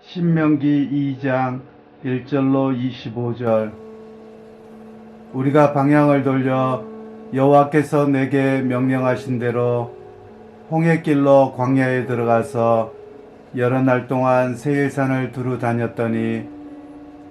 신명기 2장 1절로 25절. 우리가 방향을 돌려 여호와께서 내게 명령하신 대로 홍해길로 광야에 들어가서 여러 날 동안 세일산을 두루 다녔더니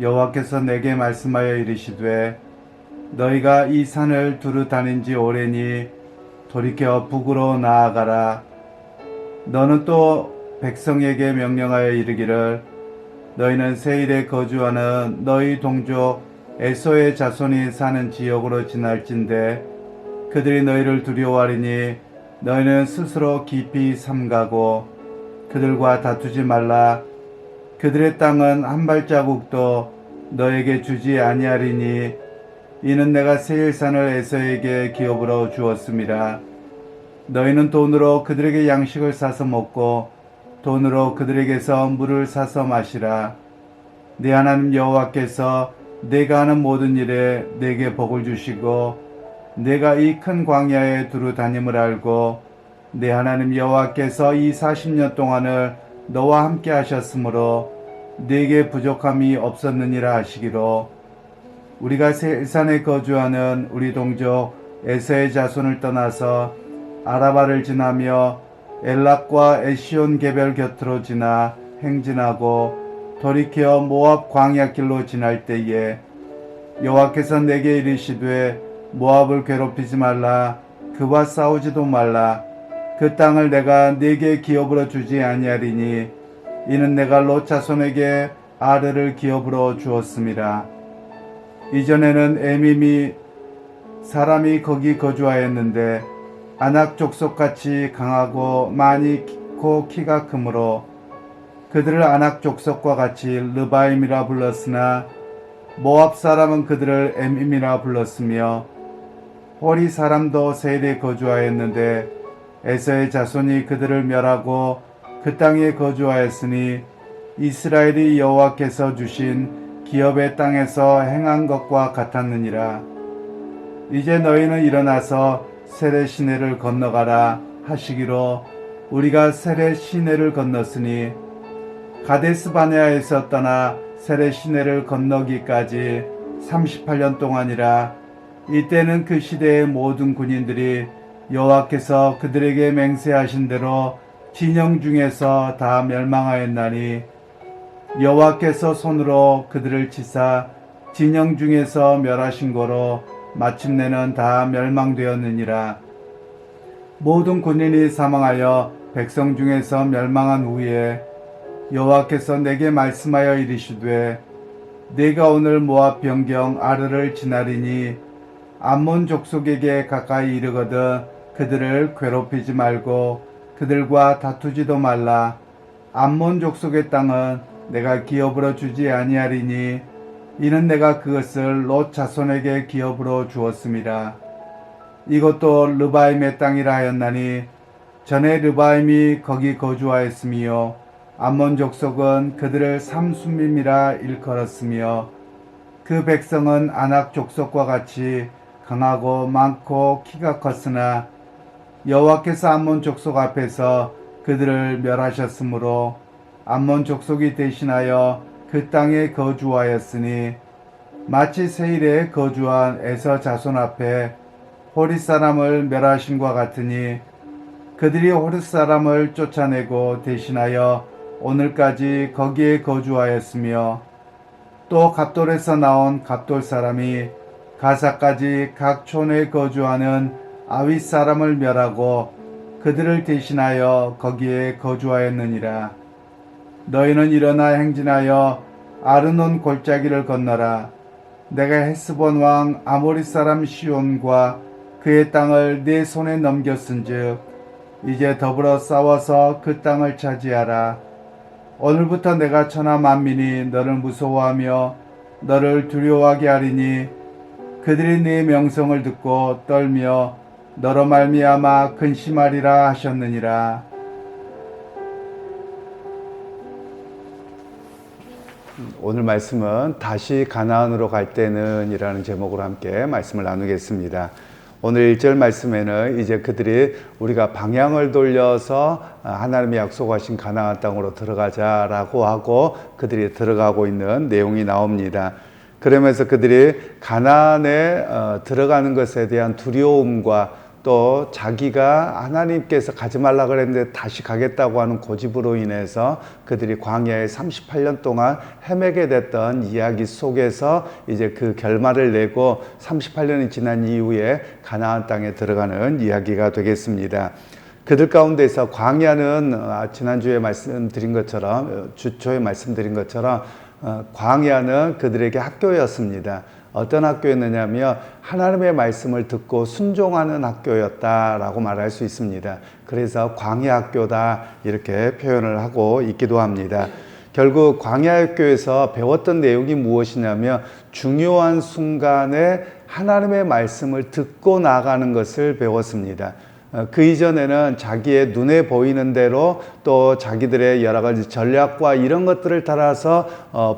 여호와께서 내게 말씀하여 이르시되 너희가 이 산을 두루 다닌 지 오래니 돌이켜 북으로 나아가라. 너는 또 백성에게 명령하여 이르기를 너희는 세일에 거주하는 너희 동족 에서의 자손이 사는 지역으로 지날진대 그들이 너희를 두려워하리니 너희는 스스로 깊이 삼가고 그들과 다투지 말라. 그들의 땅은 한 발자국도 너에게 주지 아니하리니 이는 내가 세일산을 에서에게 기업으로 주었습니다. 너희는 돈으로 그들에게 양식을 사서 먹고 돈으로 그들에게서 물을 사서 마시라. 네 하나님 여호와께서 내가 하는 모든 일에 내게 복을 주시고 내가 이 큰 광야에 두루 다님을 알고 네 하나님 여호와께서 이 40년 동안을 너와 함께 하셨으므로 네게 부족함이 없었느니라 하시기로 우리가 세일산에 거주하는 우리 동족 에서의 자손을 떠나서 아라바를 지나며 엘락과 에시온 개별 곁으로 지나 행진하고 돌이켜 모압 광야길로 지날 때에 여호와께서 내게 이르시되 모압을 괴롭히지 말라. 그와 싸우지도 말라. 그 땅을 내가 네게 기업으로 주지 아니하리니 이는 내가 롯 자손에게 아르를 기업으로 주었습니다. 이전에는 에밈이 사람이 거기 거주하였는데 아낙 족속같이 강하고 많이 코 키가 크므로 그들을 아낙 족속과 같이 르바임이라 불렀으나 모압 사람은 그들을 에밈이라 불렀으며 호리 사람도 세일에 거주하였는데 에서의 자손이 그들을 멸하고 그 땅에 거주하였으니 이스라엘이 여호와께서 주신 기업의 땅에서 행한 것과 같았느니라. 이제 너희는 일어나서 세렛 시내를 건너가라 하시기로 우리가 세렛 시내를 건넜으니 가데스 바네아에서 떠나 세렛 시내를 건너기까지 38년 동안이라. 이때는 그 시대의 모든 군인들이 여호와께서 그들에게 맹세하신 대로 진영 중에서 다 멸망하였나니 여호와께서 손으로 그들을 치사 진영 중에서 멸하신 거로 마침내는 다 멸망되었느니라. 모든 군인이 사망하여 백성 중에서 멸망한 후에 여호와께서 내게 말씀하여 이르시되 내가 오늘 모압 변경 아르를 지나리니 암몬 족속에게 가까이 이르거든 그들을 괴롭히지 말고 그들과 다투지도 말라. 암몬 족속의 땅은 내가 기업으로 주지 아니하리니 이는 내가 그것을 롯 자손에게 기업으로 주었습니다. 이것도 르바임의 땅이라 하였나니 전에 르바임이 거기 거주하였으며 암몬 족속은 그들을 삼순밈이라 일컬었으며 그 백성은 아낙 족속과 같이 강하고 많고 키가 컸으나 여호와께서 암몬 족속 앞에서 그들을 멸하셨으므로 암몬 족속이 대신하여 그 땅에 거주하였으니 마치 세일에 거주한 에서 자손 앞에 호리 사람을 멸하심과 같으니 그들이 호리 사람을 쫓아내고 대신하여 오늘까지 거기에 거주하였으며 또 갑돌에서 나온 갑돌 사람이 가사까지 각 촌에 거주하는 아윗 사람을 멸하고 그들을 대신하여 거기에 거주하였느니라. 너희는 일어나 행진하여 아르논 골짜기를 건너라. 내가 헤스본 왕 아모리 사람 시온과 그의 땅을 네 손에 넘겼은즉 이제 더불어 싸워서 그 땅을 차지하라. 오늘부터 내가 천하 만민이 너를 무서워하며 너를 두려워하게 하리니 그들이 네 명성을 듣고 떨며 너로 말미암아 근심하리라 하셨느니라. 오늘 말씀은 다시 가나안으로 갈 때는 이라는 제목으로 함께 말씀을 나누겠습니다. 오늘 1절 말씀에는 이제 그들이 우리가 방향을 돌려서 하나님이 약속하신 가나안 땅으로 들어가자라고 하고 그들이 들어가고 있는 내용이 나옵니다. 그러면서 그들이 가나안에 들어가는 것에 대한 두려움과 또 자기가 하나님께서 가지 말라 그랬는데 다시 가겠다고 하는 고집으로 인해서 그들이 광야에 38년 동안 헤매게 됐던 이야기 속에서 이제 그 결말을 내고 38년이 지난 이후에 가나안 땅에 들어가는 이야기가 되겠습니다. 그들 가운데서 광야는 지난주에 말씀드린 것처럼 주초에 말씀드린 것처럼 광야는 그들에게 학교였습니다. 어떤 학교였느냐면 하나님의 말씀을 듣고 순종하는 학교였다라고 말할 수 있습니다. 그래서 광야 학교다 이렇게 표현을 하고 있기도 합니다. 결국 광야 학교에서 배웠던 내용이 무엇이냐면 중요한 순간에 하나님의 말씀을 듣고 나가는 것을 배웠습니다. 그 이전에는 자기의 눈에 보이는 대로 또 자기들의 여러 가지 전략과 이런 것들을 따라서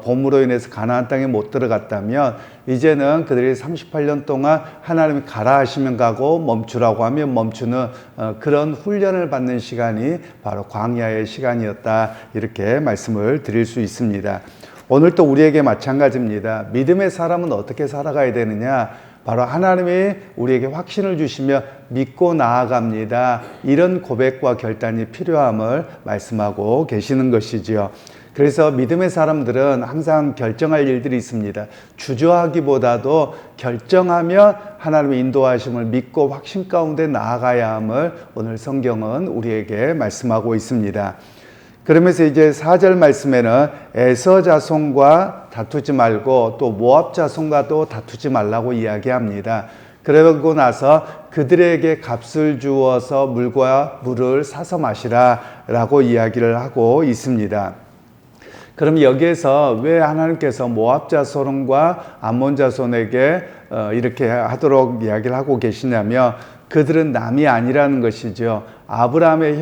봄으로 인해서 가나안 땅에 못 들어갔다면 이제는 그들이 38년 동안 하나님이 가라 하시면 가고 멈추라고 하면 멈추는 그런 훈련을 받는 시간이 바로 광야의 시간이었다 이렇게 말씀을 드릴 수 있습니다. 오늘 또 우리에게 마찬가지입니다. 믿음의 사람은 어떻게 살아가야 되느냐? 바로 하나님이 우리에게 확신을 주시며 믿고 나아갑니다. 이런 고백과 결단이 필요함을 말씀하고 계시는 것이지요. 그래서 믿음의 사람들은 항상 결정할 일들이 있습니다. 주저하기보다도 결정하며 하나님의 인도하심을 믿고 확신 가운데 나아가야 함을 오늘 성경은 우리에게 말씀하고 있습니다. 그러면서 이제 4절 말씀에는 에서 자손과 다투지 말고 또 모압 자손과도 다투지 말라고 이야기합니다. 그러고 나서 그들에게 값을 주어서 물과 물을 사서 마시라 라고 이야기를 하고 있습니다. 그럼 여기에서 왜 하나님께서 모압 자손과 암몬 자손에게 이렇게 하도록 이야기를 하고 계시냐면 그들은 남이 아니라는 것이죠. 아브라함의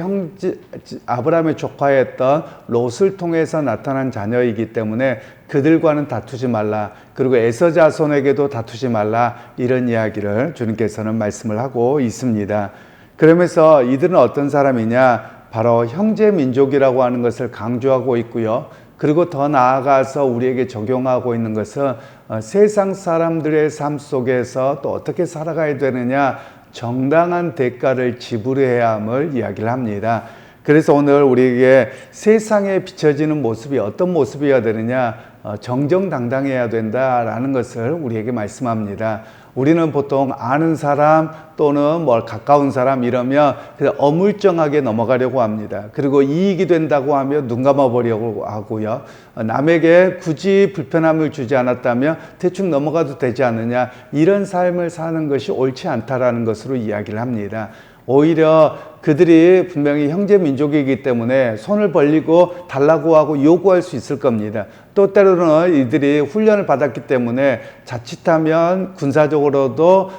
조카였던 롯을 통해서 나타난 자녀이기 때문에 그들과는 다투지 말라. 그리고 에서 자손에게도 다투지 말라. 이런 이야기를 주님께서는 말씀을 하고 있습니다. 그러면서 이들은 어떤 사람이냐? 바로 형제 민족이라고 하는 것을 강조하고 있고요. 그리고 더 나아가서 우리에게 적용하고 있는 것은 세상 사람들의 삶 속에서 또 어떻게 살아가야 되느냐? 정당한 대가를 지불해야 함을 이야기를 합니다. 그래서 오늘 우리에게 세상에 비춰지는 모습이 어떤 모습이어야 되느냐? 정정당당해야 된다라는 것을 우리에게 말씀합니다. 우리는 보통 아는 사람 또는 가까운 사람 이러면 그냥 어물쩡하게 넘어가려고 합니다. 그리고 이익이 된다고 하면 눈 감아보려고 하고요. 남에게 굳이 불편함을 주지 않았다면 대충 넘어가도 되지 않느냐. 이런 삶을 사는 것이 옳지 않다라는 것으로 이야기를 합니다. 오히려 그들이 분명히 형제 민족이기 때문에 손을 벌리고 달라고 하고 요구할 수 있을 겁니다. 또 때로는 이들이 훈련을 받았기 때문에 자칫하면 군사적으로도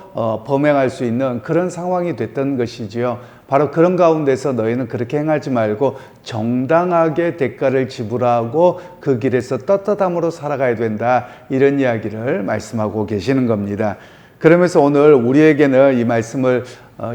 범행할 수 있는 그런 상황이 됐던 것이지요. 바로 그런 가운데서 너희는 그렇게 행하지 말고 정당하게 대가를 지불하고 그 길에서 떳떳함으로 살아가야 된다. 이런 이야기를 말씀하고 계시는 겁니다. 그러면서 오늘 우리에게는 이 말씀을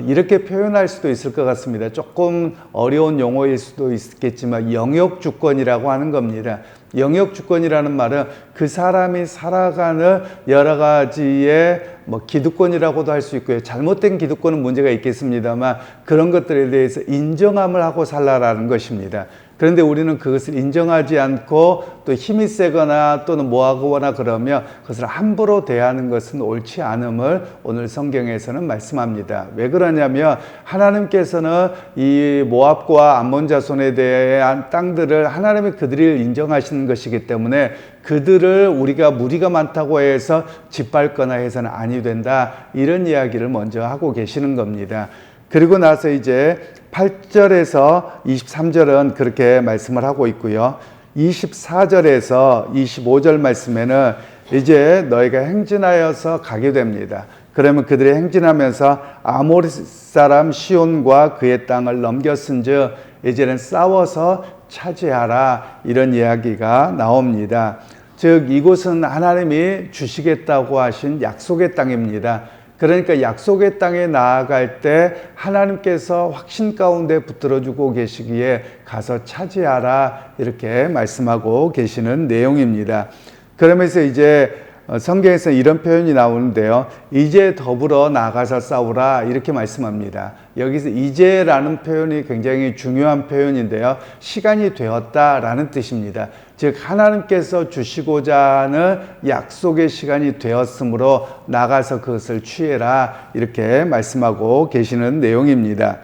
이렇게 표현할 수도 있을 것 같습니다. 조금 어려운 용어일 수도 있겠지만 영역주권이라고 하는 겁니다. 영역주권이라는 말은 그 사람이 살아가는 여러 가지의 기득권이라고도 할 수 있고요. 잘못된 기득권은 문제가 있겠습니다만 그런 것들에 대해서 인정함을 하고 살라라는 것입니다. 그런데 우리는 그것을 인정하지 않고 또 힘이 세거나 또는 뭐하거나 그러면 그것을 함부로 대하는 것은 옳지 않음을 오늘 성경에서는 말씀합니다. 왜 그러냐면 하나님께서는 이 모압과 암몬 자손에 대한 땅들을 하나님이 그들을 인정하시는 것이기 때문에 그들을 우리가 무리가 많다고 해서 짓밟거나 해서는 아니 된다. 이런 이야기를 먼저 하고 계시는 겁니다. 그리고 나서 이제 8절에서 23절은 그렇게 말씀을 하고 있고요. 24절에서 25절 말씀에는 이제 너희가 행진하여서 가게 됩니다. 그러면 그들이 행진하면서 아모리 사람 시온과 그의 땅을 넘겼은즉 이제는 싸워서 차지하라. 이런 이야기가 나옵니다. 즉 이곳은 하나님이 주시겠다고 하신 약속의 땅입니다. 그러니까 약속의 땅에 나아갈 때 하나님께서 확신 가운데 붙들어주고 계시기에 가서 차지하라 이렇게 말씀하고 계시는 내용입니다. 그러면서 이제 성경에서 이런 표현이 나오는데요. 이제 더불어 나가서 싸우라 이렇게 말씀합니다. 여기서 이제라는 표현이 굉장히 중요한 표현인데요. 시간이 되었다라는 뜻입니다. 즉 하나님께서 주시고자 하는 약속의 시간이 되었으므로 나가서 그것을 취해라 이렇게 말씀하고 계시는 내용입니다.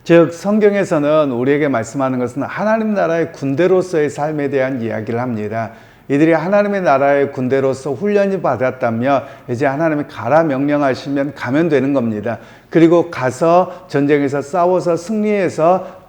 즉 성경에서는 우리에게 말씀하는 것은 하나님 나라의 군대로서의 삶에 대한 이야기를 합니다. 이들이 하나님의 나라의 군대로서 훈련이 받았다면 이제 하나님이 가라 명령하시면 가면 되는 겁니다. 그리고 가서 전쟁에서 싸워서 승리해서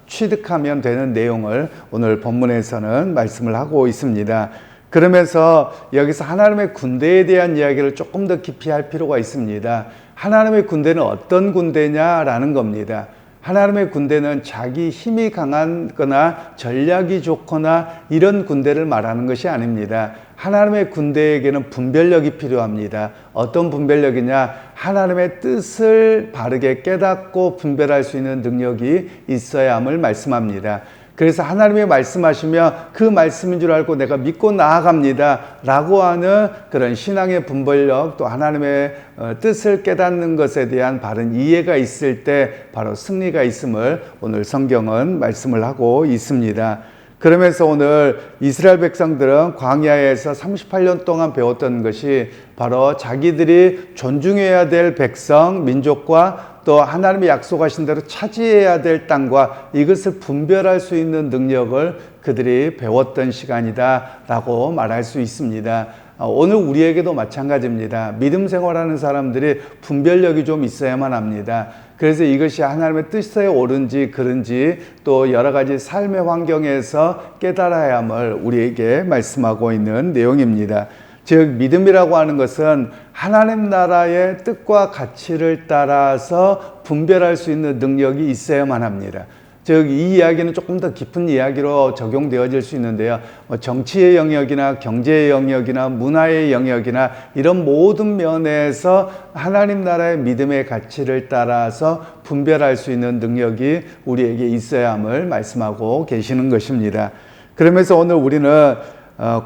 취득하면 되는 내용을 오늘 본문에서는 말씀을 하고 있습니다. 그러면서 여기서 하나님의 군대에 대한 이야기를 조금 더 깊이 할 필요가 있습니다. 하나님의 군대는 어떤 군대냐라는 겁니다. 하나님의 군대는 자기 힘이 강하거나 전략이 좋거나 이런 군대를 말하는 것이 아닙니다. 하나님의 군대에게는 분별력이 필요합니다. 어떤 분별력이냐? 하나님의 뜻을 바르게 깨닫고 분별할 수 있는 능력이 있어야 함을 말씀합니다. 그래서 하나님이 말씀하시면 그 말씀인 줄 알고 내가 믿고 나아갑니다 라고 하는 그런 신앙의 분별력, 또 하나님의 뜻을 깨닫는 것에 대한 바른 이해가 있을 때 바로 승리가 있음을 오늘 성경은 말씀을 하고 있습니다. 그러면서 오늘 이스라엘 백성들은 광야에서 38년 동안 배웠던 것이 바로 자기들이 존중해야 될 백성, 민족과 또 하나님이 약속하신 대로 차지해야 될 땅과 이것을 분별할 수 있는 능력을 그들이 배웠던 시간이다라고 말할 수 있습니다. 오늘 우리에게도 마찬가지입니다. 믿음 생활하는 사람들이 분별력이 좀 있어야만 합니다. 그래서 이것이 하나님의 뜻에 옳은지 그른지 또 여러 가지 삶의 환경에서 깨달아야 함을 우리에게 말씀하고 있는 내용입니다. 즉 믿음이라고 하는 것은 하나님 나라의 뜻과 가치를 따라서 분별할 수 있는 능력이 있어야만 합니다. 즉 이 이야기는 조금 더 깊은 이야기로 적용되어질 수 있는데요. 정치의 영역이나 경제의 영역이나 문화의 영역이나 이런 모든 면에서 하나님 나라의 믿음의 가치를 따라서 분별할 수 있는 능력이 우리에게 있어야 함을 말씀하고 계시는 것입니다. 그러면서 오늘 우리는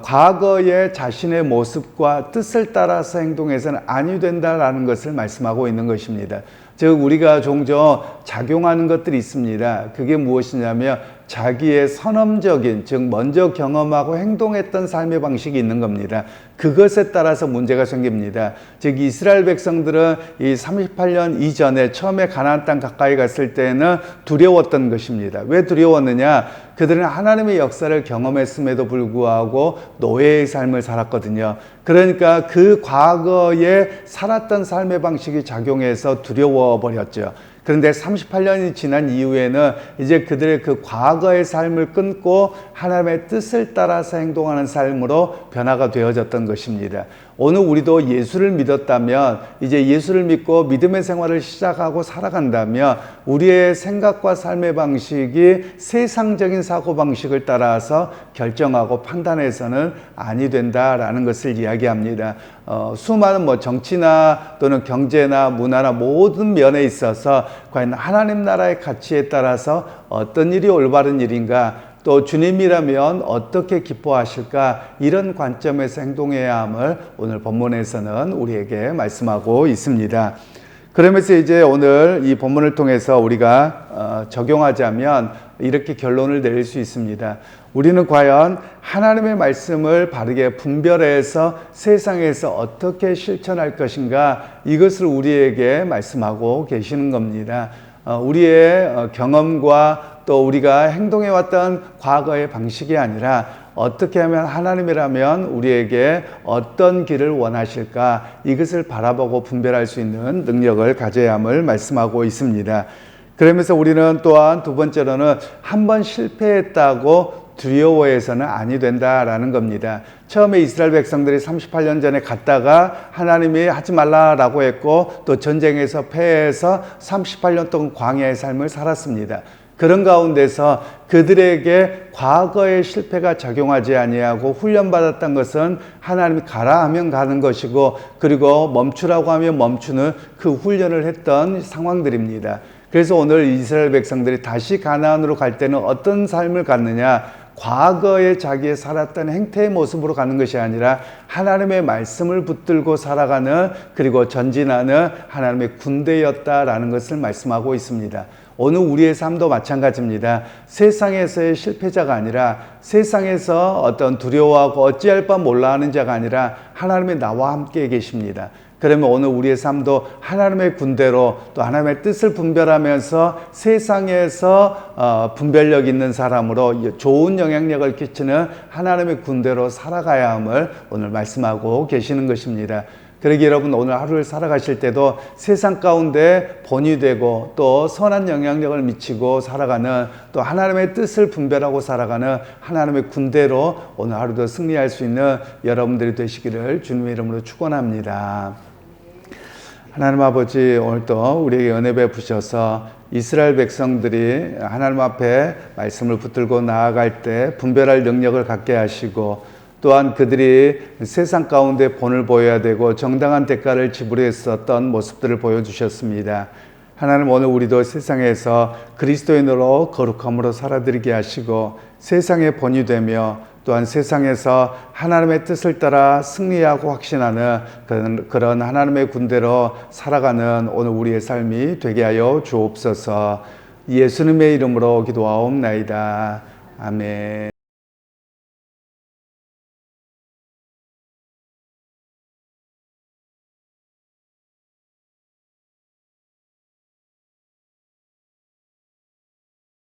과거의 자신의 모습과 뜻을 따라서 행동해서는 아니 된다라는 것을 말씀하고 있는 것입니다. 즉 우리가 종종 작용하는 것들이 있습니다. 그게 무엇이냐면 자기의 선험적인, 즉 먼저 경험하고 행동했던 삶의 방식이 있는 겁니다. 그것에 따라서 문제가 생깁니다. 즉 이스라엘 백성들은 이 38년 이전에 처음에 가나안 땅 가까이 갔을 때는 두려웠던 것입니다. 왜 두려웠느냐? 그들은 하나님의 역사를 경험했음에도 불구하고 노예의 삶을 살았거든요. 그러니까 그 과거에 살았던 삶의 방식이 작용해서 두려워버렸죠. 그런데 38년이 지난 이후에는 이제 그들의 그 과거의 삶을 끊고 하나님의 뜻을 따라서 행동하는 삶으로 변화가 되어졌던 것입니다. 오늘 우리도 예수를 믿었다면 이제 예수를 믿고 믿음의 생활을 시작하고 살아간다면 우리의 생각과 삶의 방식이 세상적인 사고방식을 따라서 결정하고 판단해서는 아니 된다라는 것을 이야기합니다. 수많은 정치나 또는 경제나 문화나 모든 면에 있어서 과연 하나님 나라의 가치에 따라서 어떤 일이 올바른 일인가, 또 주님이라면 어떻게 기뻐하실까, 이런 관점에서 행동해야 함을 오늘 본문에서는 우리에게 말씀하고 있습니다. 그러면서 이제 오늘 이 본문을 통해서 우리가 적용하자면 이렇게 결론을 내릴 수 있습니다. 우리는 과연 하나님의 말씀을 바르게 분별해서 세상에서 어떻게 실천할 것인가, 이것을 우리에게 말씀하고 계시는 겁니다. 우리의 경험과 또 우리가 행동해왔던 과거의 방식이 아니라 어떻게 하면 하나님이라면 우리에게 어떤 길을 원하실까, 이것을 바라보고 분별할 수 있는 능력을 가져야 함을 말씀하고 있습니다. 그러면서 우리는 또한 두 번째로는 한번 실패했다고 두려워해서는 아니 된다라는 겁니다. 처음에 이스라엘 백성들이 38년 전에 갔다가 하나님이 하지 말라라고 했고 또 전쟁에서 패해서 38년 동안 광야의 삶을 살았습니다. 그런 가운데서 그들에게 과거의 실패가 작용하지 아니하고 훈련받았던 것은 하나님이 가라 하면 가는 것이고, 그리고 멈추라고 하면 멈추는 그 훈련을 했던 상황들입니다. 그래서 오늘 이스라엘 백성들이 다시 가나안으로 갈 때는 어떤 삶을 갖느냐, 과거에 자기의 살았던 행태의 모습으로 가는 것이 아니라 하나님의 말씀을 붙들고 살아가는, 그리고 전진하는 하나님의 군대였다라는 것을 말씀하고 있습니다. 오늘 우리의 삶도 마찬가지입니다. 세상에서의 실패자가 아니라, 세상에서 어떤 두려워하고 어찌할 바 몰라 하는 자가 아니라 하나님의 나와 함께 계십니다. 그러면 오늘 우리의 삶도 하나님의 군대로, 또 하나님의 뜻을 분별하면서 세상에서 분별력 있는 사람으로 좋은 영향력을 끼치는 하나님의 군대로 살아가야 함을 오늘 말씀하고 계시는 것입니다. 그러기 여러분, 오늘 하루를 살아가실 때도 세상 가운데 본이 되고 또 선한 영향력을 미치고 살아가는, 또 하나님의 뜻을 분별하고 살아가는 하나님의 군대로 오늘 하루도 승리할 수 있는 여러분들이 되시기를 주님의 이름으로 축원합니다. 하나님 아버지, 오늘도 우리에게 은혜 베푸셔서 이스라엘 백성들이 하나님 앞에 말씀을 붙들고 나아갈 때 분별할 능력을 갖게 하시고, 또한 그들이 세상 가운데 본을 보여야 되고 정당한 대가를 지불했었던 모습들을 보여주셨습니다. 하나님, 오늘 우리도 세상에서 그리스도인으로 거룩함으로 살아드리게 하시고, 세상의 본이 되며 또한 세상에서 하나님의 뜻을 따라 승리하고 확신하는 그런 하나님의 군대로 살아가는 오늘 우리의 삶이 되게 하여 주옵소서. 예수님의 이름으로 기도하옵나이다. 아멘.